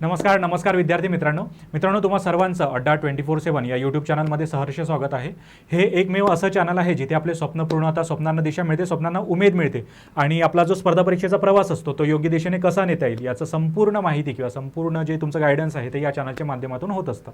नमस्कार विद्यार्थी मित्रांनो तुम्हा सर्वांचं अड्डा 24/7 या यूट्यूब चॅनलमध्ये सहर्ष स्वागत आहे। हे एकमेव असं चॅनल आहे जिथे आपले स्वप्न पूर्ण होतात, स्वप्नांना दिशा मिळते, स्वप्नांना उमेद मिळते आणि आपला जो स्पर्धा परीक्षेचा प्रवास असतो तो योग्य दिशेने कसा नेता येईल याचं संपूर्ण माहिती किंवा संपूर्ण जे तुमचं गायडन्स आहे ते या चॅनलच्या माध्यमातून होत असतं।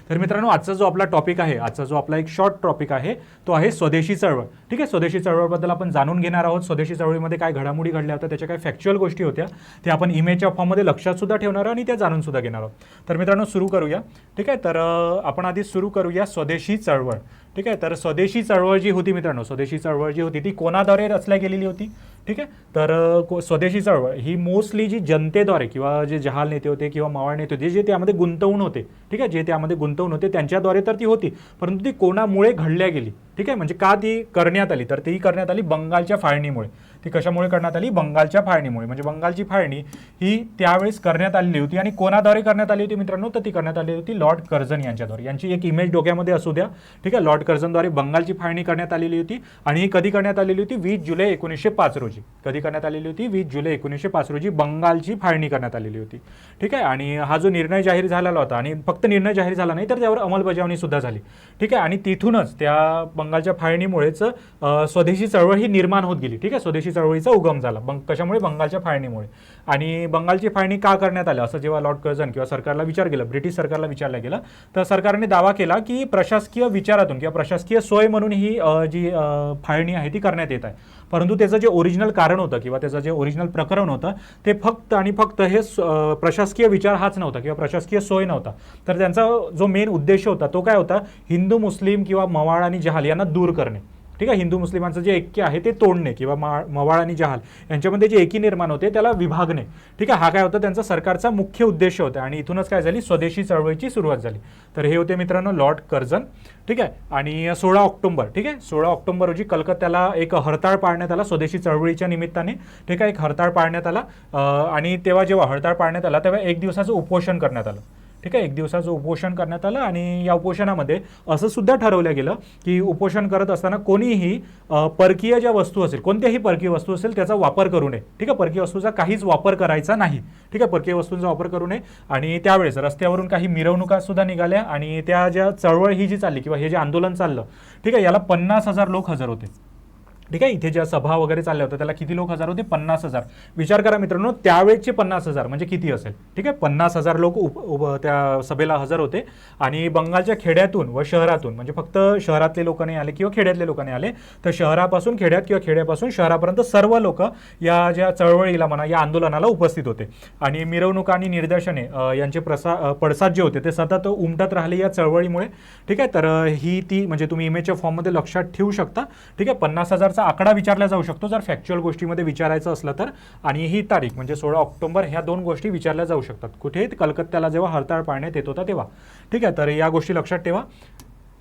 तर मित्रांनो, आजचा जो आपला टॉपिक आहे, आजचा जो आपला एक शॉर्ट टॉपिक आहे तो आहे स्वदेशी चळवळ। ठीक आहे, स्वदेशी चळवळबद्दल आपण जाणून घेणार आहोत। स्वदेशी चळवळीमध्ये काय घडामोडी घडल्या होत्या, त्याच्या काय फॅक्च्युअल गोष्टी होत्या ते आपण इमेजच्या फॉर्ममध्ये लक्षात सुद्धा ठेवणार आणि त्या जाणून सुद्धा घेणार आहोत। तर मित्रांनो सुरू करूया। ठीक आहे, तर आपण आधी सुरू करूया स्वदेशी चळवळ। ठीक आहे, तर स्वदेशी चळवळ जी होती मित्रांनो, स्वदेशी चळवळ जी होती ती कोणाद्वारे रचल्या गेलेली होती? ठीक आहे, तर स्वदेशी चळवळ ही मोस्टली जी जनतेद्वारे किंवा जे जहाल नेते होते किंवा मावळ नेते होते जे त्यामध्ये गुंतवून होते, ठीक आहे, जे त्यामध्ये गुंतवून होते त्यांच्याद्वारे तर ती होती, परंतु ती कोणामुळे घडल्या गेली? ठीक आहे, म्हणजे का ती करण्यात आली? तर ती करण्यात आली बंगालच्या फाळणीमुळे। ती कशामुळे करण्यात आली? बंगालच्या फाळणीमुळे। म्हणजे बंगालची फाळणी ही त्यावेळेस करण्यात आलेली होती आणि कोणाद्वारे करण्यात आली होती मित्रांनो? तर ती करण्यात आली होती लॉर्ड कर्झन यांच्याद्वारे। यांची एक इमेज डोक्यामध्ये असू द्या। ठीक आहे, लॉर्ड कर्झनद्वारे बंगालची फाळणी करण्यात आलेली होती आणि ही कधी करण्यात आलेली होती? 20 जुलै 1905 रोजी। कधी करण्यात आलेली होती? 20 जुलै 1905 रोजी बंगालची फाळणी करण्यात आलेली होती। ठीक आहे, आणि हा जो निर्णय जाहीर झालेला होता आणि फक्त निर्णय जाहीर झाला नाही तर त्यावर अंमलबजावणी सुद्धा झाली। ठीक आहे, आणि तिथूनच त्या बंगालच्या फाळणीमुळेच स्वदेशी चळवळ ही निर्माण होत गेली। ठीक आहे, स्वदेशी चळवळीचा उगम झाला कशामुळे? बंगालच्या फाळणीमुळे। आणि बंगालची फाळणी का करण्यात आली असं जेव्हा लॉर्ड कर्झन किंवा सरकारला विचार केला, ब्रिटिश सरकारला विचारलं गेलं, तर सरकारने दावा केला की प्रशासकीय विचारातून किंवा प्रशासकीय सोय म्हणून ही जी फाळणी आहे ती करण्यात येत आहे। परंतु त्याचं जे ओरिजिनल कारण होतं किंवा त्याचं जे ओरिजिनल प्रकरण होतं ते फक्त आणि फक्त हे प्रशासकीय विचार हाच नव्हता किंवा प्रशासकीय सोय नव्हता, तर त्यांचा जो मेन उद्देश होता तो काय होता? हिंदू मुस्लिम किंवा मवाळ आणि जहाल यांना दूर करणे। ठीक आहे, हिंदू मुस्लिमांचं जे ऐक्य आहे ते तोडणे किंवा मवाळ आणि जहाल यांच्यामध्ये जे एकी निर्माण होते त्याला विभागणे। ठीक आहे, हा काय होता त्यांचा सरकारचा मुख्य उद्देश होता आणि इथूनच काय झाली? स्वदेशी चळवळीची सुरुवात झाली। तर हे होते मित्रांनो लॉर्ड कर्झन। ठीक आहे, आणि 16 ऑक्टोबर, ठीक आहे, 16 ऑक्टोबर रोजी कलकत्त्याला एक हरताळ पाळण्यात आला स्वदेशी चळवळीच्या निमित्ताने। ठीक आहे, एक हरताळ पाळण्यात आला आणि तेव्हा जेव्हा हरताळ पाळण्यात आला तेव्हा एक दिवसाचं उपोषण करण्यात आलं। ठीक आहे, एक दिवसाचं उपोषण करण्यात आलं आणि या उपोषणामध्ये असं सुद्धा ठरवलं गेलं की उपोषण करत असताना कोणीही परकीय ज्या वस्तू असेल, कोणत्याही परकीय वस्तू असेल त्याचा वापर करू नये। ठीक आहे, परकीय वस्तूचा काहीच वापर करायचा नाही। ठीक आहे, परकीय वस्तूंचा वापर करू नये। आणि त्यावेळेस रस्त्यावरून काही मिरवणुका सुद्धा निघाल्या आणि त्या ज्या चळवळ ही जी चालली किंवा हे जे आंदोलन चाललं, ठीक आहे, याला 50,000 लोक हजर होते। ठीक आहे, इथे ज्या सभा वगैरे चालल्या होत्या त्याला किती लोक हजर होते? 50,000। विचार करा मित्रांनो, त्यावेळेचे 50,000 म्हणजे किती असेल? ठीक आहे, 50,000 लोक त्या सभेला हजर होते आणि बंगालच्या खेड्यातून व शहरातून, म्हणजे फक्त शहरातले लोक नाही आले किंवा खेड्यातले लोक नाही आले, तर शहरापासून खेड्यात किंवा खेड्यापासून शहरापर्यंत सर्व लोक या ज्या चळवळीला म्हणा या आंदोलनाला उपस्थित होते आणि मिरवणुका आणि निदर्शने यांचे पडसाद जे होते ते सतत उमटत राहिले या चळवळीमुळे। ठीक आहे, तर ही ती म्हणजे तुम्ही इमेजच्या फॉर्ममध्ये लक्षात ठेवू शकता। ठीक आहे, 50,000 आकडा विचारला जाऊ शकतो जर फॅक्च्युअल गोष्टीमध्ये विचारायचं असलं तर, आणि ही तारीख म्हणजे 16 ऑक्टोबर ह्या दोन गोष्टी विचारल्या जाऊ शकतात। कुठे? कलकत्त्याला जेव्हा हरताळ पाळण्यात येत होता तेव्हा। ठीक आहे, तर या गोष्टी लक्षात ठेवा।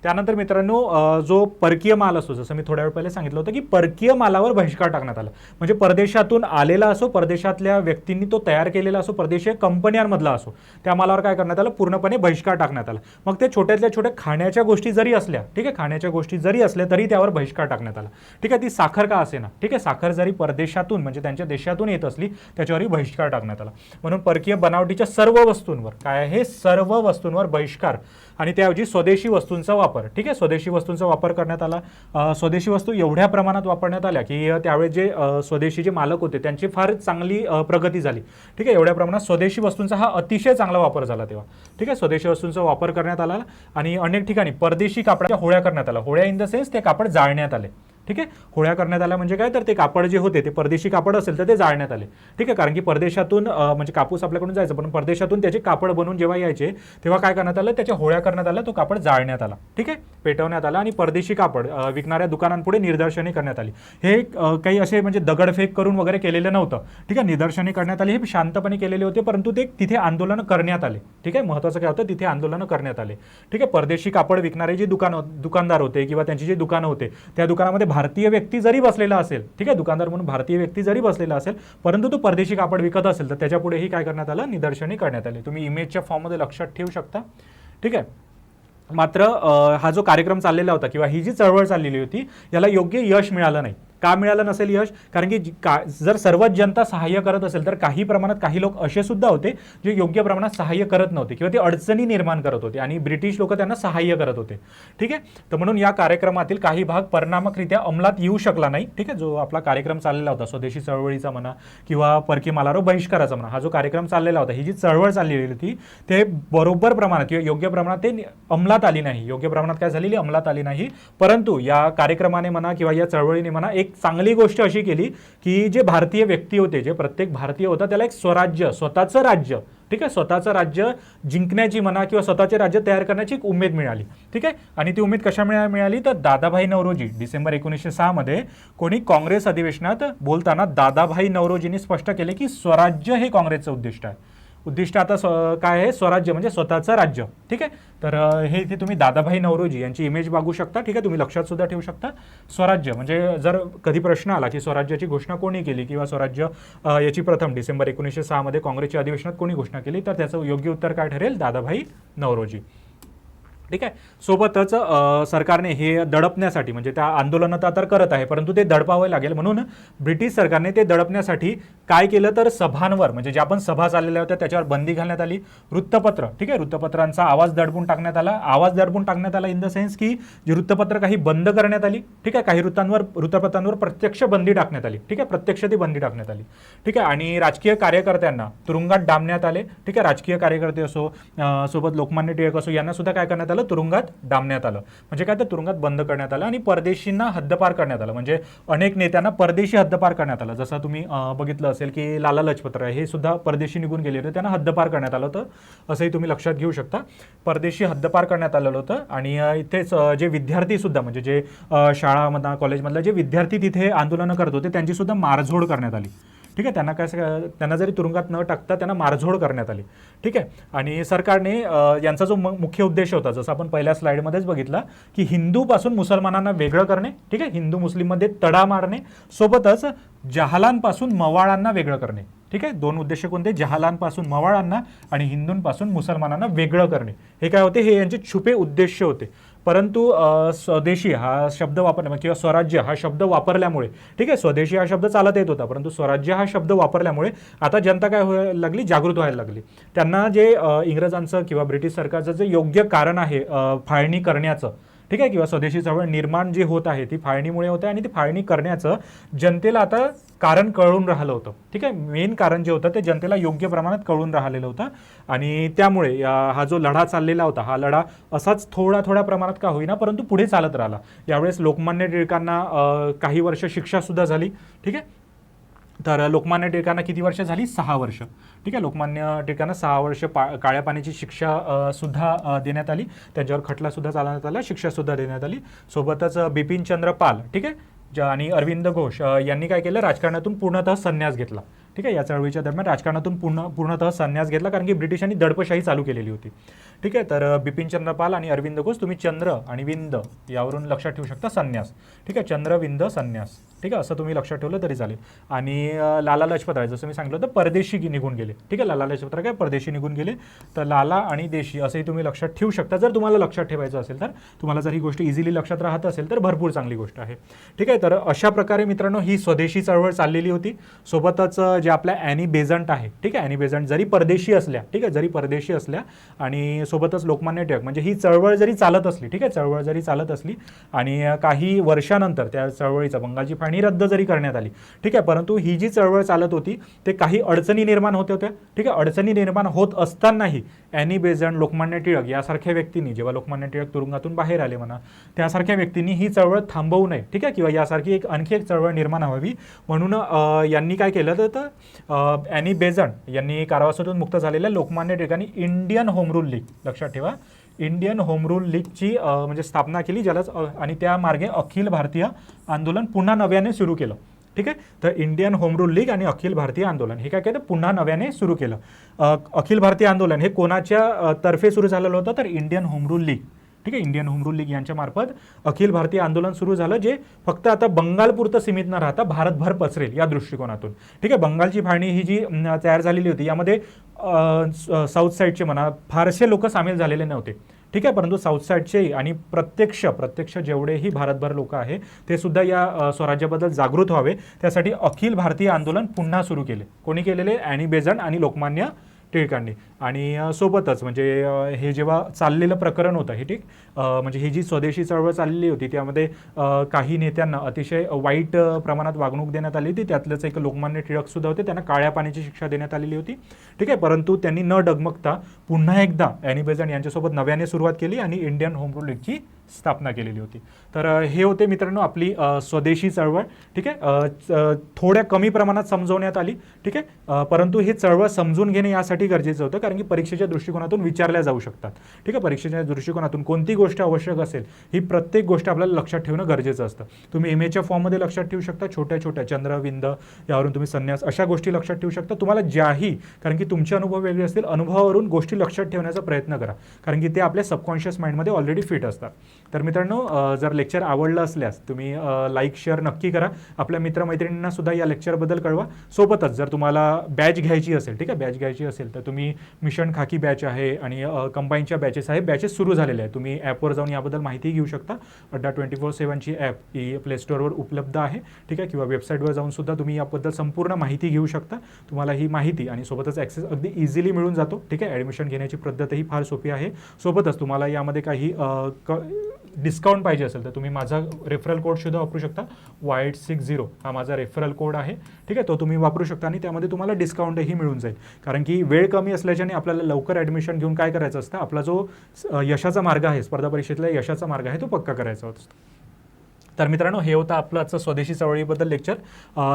त्यानंतर मित्रांनो, जो परकीय माल असतो, जसं मी थोड्या वेळ पहिले सांगितलं होतं की परकीय मालावर बहिष्कार टाकण्यात आला। म्हणजे परदेशातून आलेला असो, परदेशातल्या व्यक्तींनी तो तयार केलेला असो, परदेशीय कंपन्यांमधला असो, त्या मालावर काय करण्यात आलं? पूर्णपणे बहिष्कार टाकण्यात आला। मग ते छोट्यातल्या छोट्या खाण्याच्या गोष्टी जरी असल्या, ठीक आहे, खाण्याच्या गोष्टी जरी असल्या तरी त्यावर बहिष्कार टाकण्यात आला। ठीक आहे, ती साखर का असे ना, ठीक आहे, साखर जरी परदेशातून म्हणजे त्यांच्या देशातून येत असली त्याच्यावरही बहिष्कार टाकण्यात आला। म्हणून परकीय बनावटीच्या सर्व वस्तूंवर काय आहे? सर्व वस्तूंवर बहिष्कार आणि त्याऐवजी स्वदेशी वस्तूंचा वापर। ठीक आहे, स्वदेशी वस्तूंचा वापर करण्यात आला। स्वदेशी वस्तू एवढ्या प्रमाणात वापरण्यात आल्या की त्यावेळेस जे स्वदेशी जे मालक होते त्यांची फार चांगली प्रगती झाली। ठीक आहे, एवढ्या प्रमाणात स्वदेशी वस्तूंचा हा अतिशय चांगला वापर झाला तेव्हा। ठीक आहे, स्वदेशी वस्तूंचा वापर करण्यात आला आणि अनेक ठिकाणी परदेशी कापडाच्या होळ्या करण्यात आल्या। होळ्या इन द सेन्स ते कापड जाळण्यात आले। ठीक आहे, होळ्या करण्यात आल्या म्हणजे काय? तर ते कापड जे होते ते परदेशी कापड असेल तर ते जाळण्यात आले। ठीक आहे, कारण की परदेशातून म्हणजे कापूस आपल्याकडून जायचं, पण परदेशातून त्याचे कापड बनवून जेव्हा यायचे तेव्हा काय करण्यात आलं? त्याच्या होळ्या करण्यात आल्या, तो कापड जाळण्यात आला। ठीक आहे, पेटवण्यात आला आणि परदेशी कापड विकणाऱ्या दुकानांपुढे निदर्शने करण्यात आली। हे काही असे म्हणजे दगडफेक करून वगैरे केलेलं नव्हतं। ठीक आहे, निदर्शने करण्यात आली, हे शांतपणे केलेले होते, परंतु ते तिथे आंदोलन करण्यात आले। ठीक आहे, महत्त्वाचं काय होतं? तिथे आंदोलन करण्यात आले। ठीक आहे, परदेशी कापड विकणारे जे दुकानदार होते किंवा त्यांची जे दुकानं होते त्या दुकानामध्ये भारतीय व्यक्ती जरी बसलेला असेल, ठीक आहे, दुकानदार म्हणून भारतीय व्यक्ती जरी बसलेला असेल, परंतु तो परदेशी कापड विकत असेल तर त्याच्यापुढेही काय करण्यात आलं? निदर्शने करण्यात आली। तुम्ही इमेजच्या फॉर्ममध्ये लक्षात ठेवू शकता। ठीक आहे, मात्र हा जो कार्यक्रम चाललेला होता किंवा ही जी चळवळ चाललेली होती याला योग्य यश मिळालं नाही। का मिळालं नसेल यश? कारण की जर सर्वच जनता सहाय्य करत असेल तर काही प्रमाणात काही लोक असे सुद्धा होते जे योग्य प्रमाणात सहाय्य करत नव्हते किंवा ते अडचणी निर्माण करत होते आणि ब्रिटिश लोक त्यांना सहाय्य करत होते. ठीक आहे, तर म्हणून या कार्यक्रमातील काही भाग परिणामकरित्या अंमलात येऊ शकला नाही. ठीक आहे, जो आपला कार्यक्रम चाललेला होता स्वदेशी चळवळीचा म्हणा किंवा परकी मालारो बहिष्काराचा म्हणा, हा जो कार्यक्रम चाललेला होता, ही जी चळवळ चाललेली होती ते बरोबर प्रमाणात किंवा योग्य प्रमाणात ते अंमलात आली नाही. योग्य प्रमाणात काय झालेली? अंमलात आली नाही. परंतु या कार्यक्रमाने म्हणा किंवा या चळवळीने म्हणा एक चांगली गोष्ट अशी केली की जे भारतीय व्यक्ती होते, जे प्रत्येक भारतीय होता, त्याला एक स्वराज्य, स्वतःचं राज्य, ठीक आहे, स्वतःचं राज्य जिंकण्याची म्हणा किंवा स्वतःचे राज्य तयार करण्याची एक उमेद मिळाली. ठीक आहे, आणि ती उमेद कशा मिळाली? तर दादाभाई नौरोजी डिसेंबर 1906 मध्ये कोणी काँग्रेस अधिवेशनात बोलताना दादाभाई नौरोजींनी स्पष्ट केले की स्वराज्य हे काँग्रेसचं उद्दिष्ट आहे. उद्दिष्ट आता काय आहे? स्वराज्य म्हणजे स्वतःचं राज्य. ठीक आहे, तर हे इथे तुम्ही दादाभाई नौरोजी यांची इमेज बघू शकता. ठीक आहे, तुम्ही लक्षात सुद्धा ठेवू शकता. स्वराज्य म्हणजे जर कधी प्रश्न आला की स्वराज्याची घोषणा कोणी केली किंवा स्वराज्य याची प्रथम डिसेंबर 1906 मध्ये काँग्रेसच्या अधिवेशनात कोणी घोषणा केली, तर त्याचं योग्य उत्तर काय ठरेल? दादाभाई नौरोजी. ठीक आहे, सोबतच सरकारने हे दडपण्यासाठी म्हणजे त्या आंदोलनं तर करत आहे परंतु ते दडपावे लागेल म्हणून ब्रिटिश सरकारने ते दडपण्यासाठी काय केलं तर सभांवर म्हणजे ज्या आपण सभा चाललेल्या होत्या त्याच्यावर बंदी घालण्यात आली. वृत्तपत्र, ठीक आहे, वृत्तपत्रांचा आवाज दडपून टाकण्यात आला इन द सेन्स की जी वृत्तपत्र काही बंद करण्यात आली. ठीक आहे, काही वृत्तपत्रांवर प्रत्यक्ष बंदी टाकण्यात आली. ठीक आहे, प्रत्यक्ष ती बंदी टाकण्यात आली. ठीक आहे, आणि राजकीय कार्यकर्त्यांना तुरुंगात डांबण्यात आले. ठीक आहे, राजकीय कार्यकर्ते असो सोबत लोकमान्य टिळक असो यांना सुद्धा काय करण्यात आलं? तुरुंगात डांबण्यात आलं. म्हणजे काय? तर तुरुंगात बंद करण्यात आलं आणि परदेशींना हद्दपार करण्यात आलं. म्हणजे अनेक नेत्यांना परदेशी हद्दपार करण्यात आलं. जसं तुम्ही बघितलं असेल की लाला लजपत राय हे सुद्धा परदेशी निघून गेले होते, त्यांना हद्दपार करण्यात आलं होतं. असंही तुम्ही लक्षात घेऊ शकता. परदेशी हद्दपार करण्यात आलेलं होतं. आणि इथेच जे विद्यार्थी सुद्धा म्हणजे जे शाळामधला कॉलेजमधले जे विद्यार्थी तिथे आंदोलनं करत होते त्यांची सुद्धा मारझोड करण्यात आली. ठीक आहे, त्यांना जरी तुरुंगात न टाकता त्यांना मारझोड करण्यात आली. ठीक आहे, आणि सरकारने यांचा जो मुख्य उद्देश होता जसं आपण पहिल्या स्लाइडमध्येच बघितला की हिंदूपासून मुसलमानांना वेगळं करणे. ठीक आहे, हिंदू मुस्लिममध्ये तडा मारणे, सोबतच जहालांपासून मवाळांना वेगळं करणे. ठीक आहे, दोन उद्देश कोणते? जहालांपासून मवाळांना आणि हिंदूंपासून मुसलमानांना वेगळं करणे. हे काय होते? हे यांचे छुपे उद्देश होते. परंतु स्वदेशी हा शब्द वापरल्यामुळे किंवा स्वराज्य हा शब्द वापरल्यामुळे, ठीक आहे, स्वदेशी हा शब्द चालत येत होता परंतु स्वराज्य हा शब्द वापरल्यामुळे आता जनता काय व्हायला लागली? जागृत व्हायला लागली. त्यांना जे इंग्रजांचं किंवा ब्रिटिश सरकारचं जे योग्य कारण आहे फाळणी करण्याचं, ठीक आहे, किंवा स्वदेशी चळवळ निर्माण जी होत आहे ती फाळणीमुळे होते आणि ती फाळणी करण्याचं जनतेला आता कारण कळून राहिलं होतं. ठीक आहे, मेन कारण जे होतं ते जनतेला योग्य प्रमाणात कळून राहिलेलं होतं आणि त्यामुळे हा जो लढा चाललेला होता हा लढा असाच थोड्या प्रमाणात का होईना परंतु पुढे चालत राहिला. यावेळेस लोकमान्य टिळकांना काही वर्ष शिक्षा सुद्धा झाली. ठीक आहे, तर लोकमान्य टिळकांना किती वर्ष झाली? 6 वर्ष. ठीक आहे, लोकमान्य टिळकांना 6 वर्ष काळ्या पाण्याची शिक्षा सुद्धा देण्यात आली. त्यांच्यावर खटला सुद्धा चालवण्यात आला, शिक्षा सुद्धा देण्यात आली. सोबतच बिपिनचंद्र पाल, ठीक आहे, आणि अरविंद घोष यांनी काय केलं? राजकारणातून पूर्णतः संन्यास घेतला. ठीक आहे, या चळवळीच्या दरम्यान राजकारणातून पूर्णतः संन्यास घेतला कारण की ब्रिटिशांनी दडपशाही चालू केलेली होती. ठीक आहे, तर बिपिनचंद्र पाल आणि अरविंद घोष, तुम्ही चंद्र आणि विंद यावरून लक्षात ठेवू शकता संन्यास. ठीक आहे, चंद्र विंद संन्यास. ठीक आहे, असं तुम्ही लक्षात ठेवलं तरी चालेल. आणि लाला लजपत राय जसं मी सांगितलं होतं परदेशी निघून गेले. ठीक आहे, लाला लजपत राय काय परदेशी निघून गेले, तर लाला आणि देशी असंही तुम्ही लक्षात ठेवू शकता. जर तुम्हाला लक्षात ठेवायचं असेल तर, तुम्हाला जर ही गोष्ट इझिली लक्षात राहत असेल तर भरपूर चांगली गोष्ट आहे. ठीक आहे, तर अशा प्रकारे मित्रांनो ही स्वदेशी चळवळ चाललेली होती. सोबतच जे आपल्या ॲनी बेझंट आहे, ठीक आहे, ॲनी बेझंट जरी परदेशी असल्या, ठीक आहे, जरी परदेशी असल्या आणि सोबतच लोकमान्य टिळक म्हणजे ही चळवळ जरी चालत असली, ठीक आहे, चळवळ जरी चालत असली आणि काही वर्षानंतर त्या चळवळीचा बंगालची फाळणी रद्द जरी करण्यात आली, ठीक आहे, परंतु ही जी चळवळ चालत होती ते काही अडचणी निर्माण होत होत्या. ठीक आहे, अडचणी निर्माण होत असतानाही ॲनी बेझंट, लोकमान्य टिळक यासारख्या व्यक्तींनी, जेव्हा लोकमान्य टिळक तुरुंगातून बाहेर आले म्हणा, त्यासारख्या व्यक्तींनी ही चळवळ थांबवू नये. ठीक आहे, किंवा यासारखी आणखी एक चळवळ निर्माण व्हावी म्हणून यांनी काय केलं तर ॲनी बेझंट यांनी कारावासातून मुक्त झालेल्या लोकमान्य टिळकांनी इंडियन होम रूल लीग, लक्षात ठेवा, इंडियन होम रूल लीगची म्हणजे स्थापना केली, ज्यालाच आणि त्या मार्गे अखिल भारतीय आंदोलन पुन्हा नव्याने सुरू केलं. ठीक आहे, तर इंडियन होम रूल लीग आणि अखिल भारतीय आंदोलन हे काय केलं? पुन्हा नव्याने सुरू केलं. अखिल भारतीय आंदोलन हे कोणाच्या तर्फे सुरू झालेलं होतं? तर इंडियन होम रूल लीग. ठीक आहे, इंडियन होम रूल लीग यांच्या मार्फत अखिल भारतीय आंदोलन सुरू झालं, जे फक्त आता बंगालपुरतं सीमित न राहता भारतभर पसरेल या दृष्टिकोनातून. ठीक आहे, बंगालची फाळणी ही जी तयार झालेली होती यामध्ये साऊथ साईडचे म्हणा फारसे लोक सामील झालेले नव्हते. ठीक आहे, परंतु साऊथ साईडचे आणि प्रत्यक्ष जेवढेही भारतभर लोक आहे ते सुद्धा या स्वराज्याबद्दल जागृत व्हावे, त्यासाठी अखिल भारतीय आंदोलन पुन्हा सुरू केले. कोणी केलेले? ॲनी बेझंट आणि लोकमान्य टिळकांनी. आणि सोबतच म्हणजे हे जेव्हा चाललेलं प्रकरण होतं हे, ठीक, म्हणजे ही जी स्वदेशी चळवळ चाललेली होती त्यामध्ये काही नेत्यांना अतिशय वाईट प्रमाणात वागणूक देण्यात आली होती. त्यातलंच एक लोकमान्य टिळक सुद्धा होते, त्यांना काळ्या पाण्याची शिक्षा देण्यात आलेली होती. ठीक आहे, परंतु त्यांनी न डगमगता पुन्हा एकदा ॲनी बेझंट यांच्यासोबत नव्याने सुरुवात केली आणि इंडियन होम रूल लीगची स्थापना केलेली होती. तर हे होते मित्रांनो आपली स्वदेशी चळवळ. ठीक आहे, थोड्या कमी प्रमाणात समजवण्यात आली. ठीक आहे, परंतु ही चळवळ समजून घेणे यासाठी गरजेचं होतं, कारण की परीक्षेच्या दृष्टिकोनातून विचारल्या जाऊ शकतात. ठीक आहे, परीक्षेच्या दृष्टिकोनातून कोणती गोष्ट आवश्यक असेल ही प्रत्येक गोष्ट आपल्याला लक्षात ठेवणं गरजेचं असतं. तुम्ही एमएच्या फॉर्ममध्ये लक्षात ठेवू शकता, छोट्या छोट्या चंद्रविंद यावरून तुम्ही संन्यास अशा गोष्टी लक्षात ठेवू शकता. तुम्हाला ज्याही, कारण की तुमचे अनुभव वेगळे असतील, अनुभवावरून गोष्टी लक्षात ठेवण्याचा प्रयत्न करा, कारण की ते आपल्या सबकॉन्शियस माइंडमध्ये ऑलरेडी फिट असतात. तर मित्रांनो, जर लेक्चर आवडलं असल्यास तुम्ही लाईक शेअर नक्की करा. आपल्या मित्रमैत्रिणींना सुद्धा या लेक्चरबद्दल कळवा. सोबतच जर तुम्हाला बॅच घ्यायची असेल, ठीक आहे, बॅच घ्यायची असेल तर तुम्ही मिशन खाकी बॅच आहे आणि कंबाईनच्या बॅचेस आहे, बॅचेस सुरू झालेले आहे. तुम्ही ॲपवर जाऊन याबद्दल माहिती घेऊ शकता. अड्डा 24/7ची ॲप ही प्ले स्टोअरवर उपलब्ध आहे. ठीक आहे, किंवा वेबसाईटवर जाऊन सुद्धा तुम्ही याबद्दल संपूर्ण माहिती घेऊ शकता. तुम्हाला ही माहिती आणि सोबतच ॲक्सेस अगदी इझिली मिळून जातो. ठीक आहे, ॲडमिशन घेण्याची पद्धतही फार सोपी आहे. सोबतच तुम्हाला यामध्ये काही डिस्काउंट पाहिजे असेल तर तुम्ही माझा रेफरल कोड सुद्धा वापरू शकता. Y860 हा माझा रेफरल कोड आहे. ठीक आहे, तो तुम्ही वापरू शकता आणि त्यामध्ये तुम्हाला डिस्काउंटही मिळून जाईल. कारण की वेळ कमी असल्याच्याने आपल्याला लवकर ॲडमिशन घेऊन काय करायचं असतं, आपला जो यशाचा मार्ग आहे, स्पर्धा परीक्षेतला यशाचा मार्ग आहे, तो पक्का करायचा असतो. तर मित्रांनो, हे होतं आपलं आजचं स्वदेशी चळवळीबद्दल लेक्चर.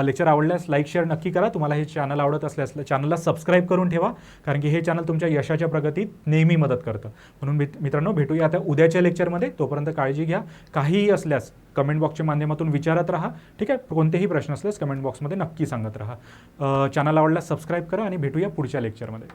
लेक्चर आवडल्यास लाईक शेअर नक्की करा. तुम्हाला हे चॅनल आवडत असल्यास चॅनलला सबस्क्राईब करून ठेवा, कारण की हे चॅनल तुमच्या यशाच्या प्रगतीत नेहमी मदत करतं. म्हणून मित्रांनो, भेटूया आता उद्याच्या लेक्चरमध्ये. तोपर्यंत काळजी घ्या. काहीही असल्यास कमेंट बॉक्सच्या माध्यमातून विचारत राहा. ठीक आहे, कोणतेही प्रश्न असल्यास कमेंट बॉक्समध्ये नक्की सांगत राहा. चॅनल आवडल्यास सबस्क्राईब करा आणि भेटूया पुढच्या लेक्चरमध्ये.